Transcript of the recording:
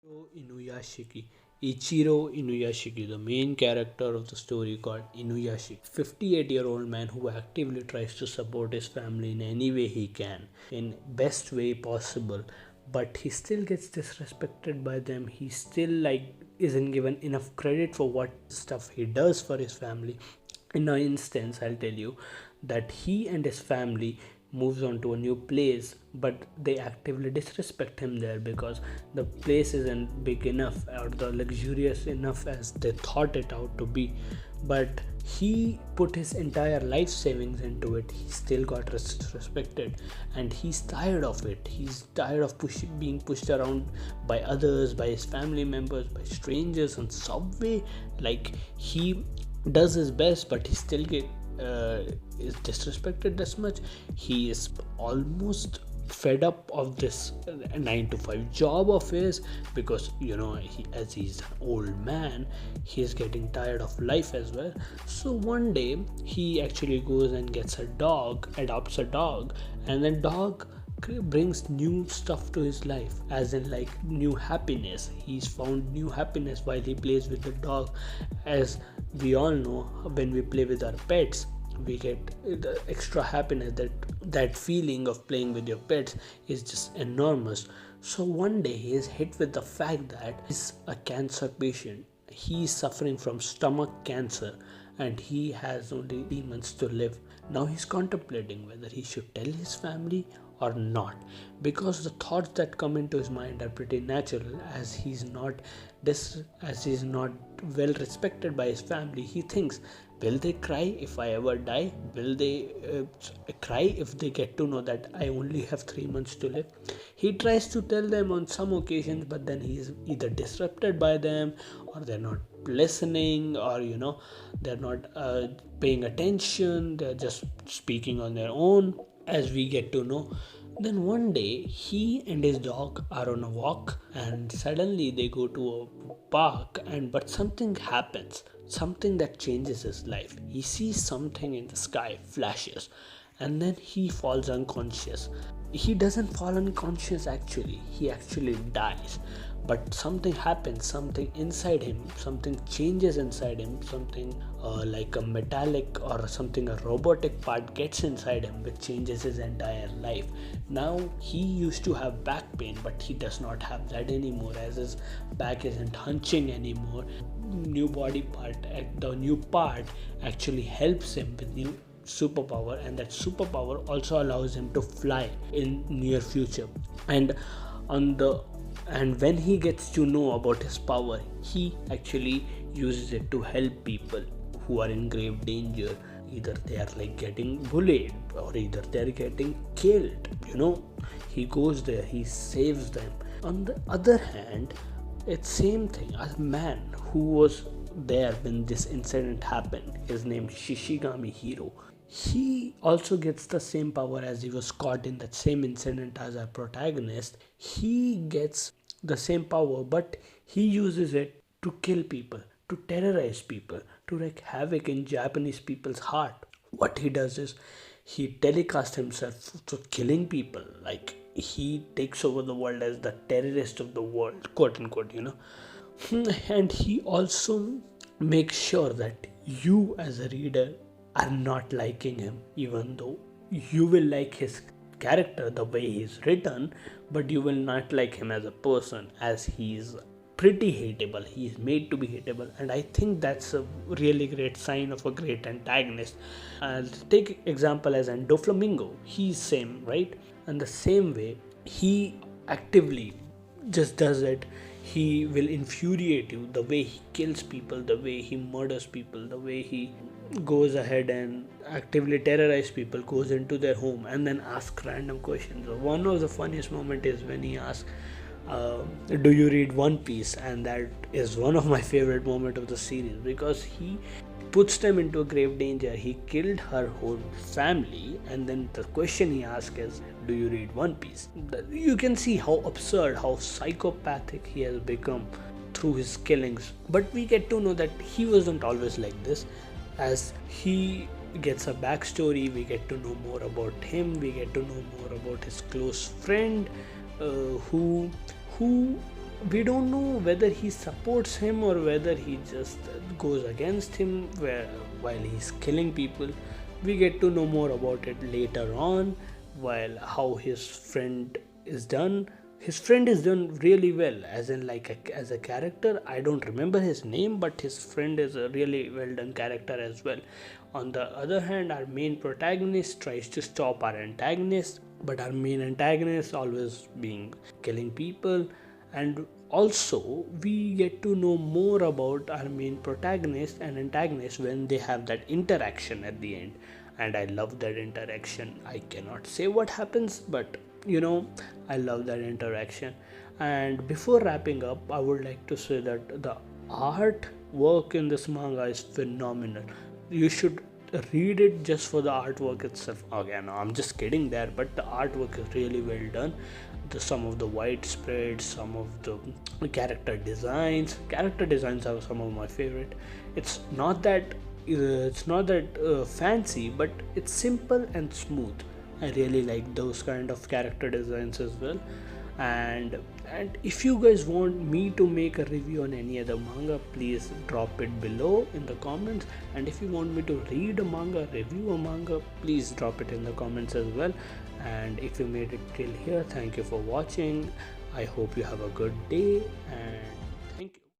Inuyashiki. Ichiro Inuyashiki, the main character of the story called Inuyashiki, 58-year-old man who actively tries to support his family in any way he can, in best way possible, but he still gets disrespected by them. He still isn't given enough credit for what stuff he does for his family. In an instance, I'll tell you that he and his family moves on to a new place, but they actively disrespect him there because the place isn't big enough or the luxurious enough as they thought it out to be. But he put his entire life savings into it. He still got disrespected, and he's tired of it. He's tired of being pushed around by others, by his family members, by strangers on subway. He does his best, but he still is disrespected this much. He is almost fed up of this 9 to 5 job of his because as he's an old man, he is getting tired of life as well. So one day he actually goes and gets adopts a dog, and then dog brings new stuff to his life, as in new happiness. He's found new happiness while he plays with the dog. As we all know, when we play with our pets, we get the extra happiness. That feeling of playing with your pets is just enormous. So one day he is hit with the fact that he's a cancer patient. He is suffering from stomach cancer and he has only 3 months to live. Now he's contemplating whether he should tell his family or not, because the thoughts that come into his mind are pretty natural. As he's not well respected by his family, he thinks, will they cry if I ever die? Will they cry if they get to know that I only have 3 months to live? He tries to tell them on some occasions, but then he is either disrupted by them, or they're not listening, or they're not paying attention. They're just speaking on their own, as we get to know. Then one day he and his dog are on a walk, and suddenly they go to a park, but something happens, something that changes his life. He sees something in the sky, flashes, and then he falls unconscious. He doesn't fall unconscious actually, he actually dies. But something happens, something inside him, something changes inside him, something like a metallic or something, a robotic part gets inside him, which changes his entire life. Now he used to have back pain, but he does not have that anymore, as his back isn't hunching anymore. New body part, the new part actually helps him with new superpower, and that superpower also allows him to fly in near future. And when he gets to know about his power, he actually uses it to help people who are in grave danger. Either they are getting bullied, or either they are getting killed. He goes there, he saves them. On the other hand, it's same thing. A man who was there when this incident happened, his name Shishigami Hiro. He also gets the same power, as he was caught in that same incident as our protagonist. He gets the same power, but he uses it to kill people, to terrorize people, to wreak havoc in Japanese people's heart. What he does is he telecasts himself to killing people. He takes over the world as the terrorist of the world, quote unquote, And he also makes sure that you as a reader are not liking him, even though you will like his character, the way he's written, but you will not like him as a person, as he's pretty hateable. He's made to be hateable, and I think that's a really great sign of a great antagonist. Take example as Doflamingo. He's same, right? And the same way, he actively just does it. He will infuriate you, the way he kills people, the way he murders people, the way he goes ahead and actively terrorize people, goes into their home and then asks random questions. One of the funniest moments is when he asks, do you read One Piece? And that is one of my favorite moments of the series, because he puts them into a grave danger. He killed her whole family, and then the question he asks is, do you read One Piece? You can see how absurd, how psychopathic he has become through his killings. But we get to know that he wasn't always like this. As he gets a backstory, we get to know more about him, we get to know more about his close friend who we don't know whether he supports him or whether he just goes against him while he's killing people. We get to know more about it later on, while how his friend is done. His friend is done really well, as in like as a character. I don't remember his name, but his friend is a really well done character as well. On the other hand, our main protagonist tries to stop our antagonist, but our main antagonist always being killing people. And also we get to know more about our main protagonist and antagonist when they have that interaction at the end, and I love that interaction. I cannot say what happens, but I love that interaction. And before wrapping up, I would like to say that the art work in this manga is phenomenal. You should read it just for the artwork itself. Again, I'm just kidding there, but the artwork is really well done. Some of the white spreads, some of the character designs are some of my favorite. It's not that fancy, but it's simple and smooth. I really like those kind of character designs as well. And if you guys want me to make a review on any other manga, please drop it below in the comments. And if you want me to read a manga, review a manga, please drop it in the comments as well. And if you made it till here, thank you for watching. I hope you have a good day, and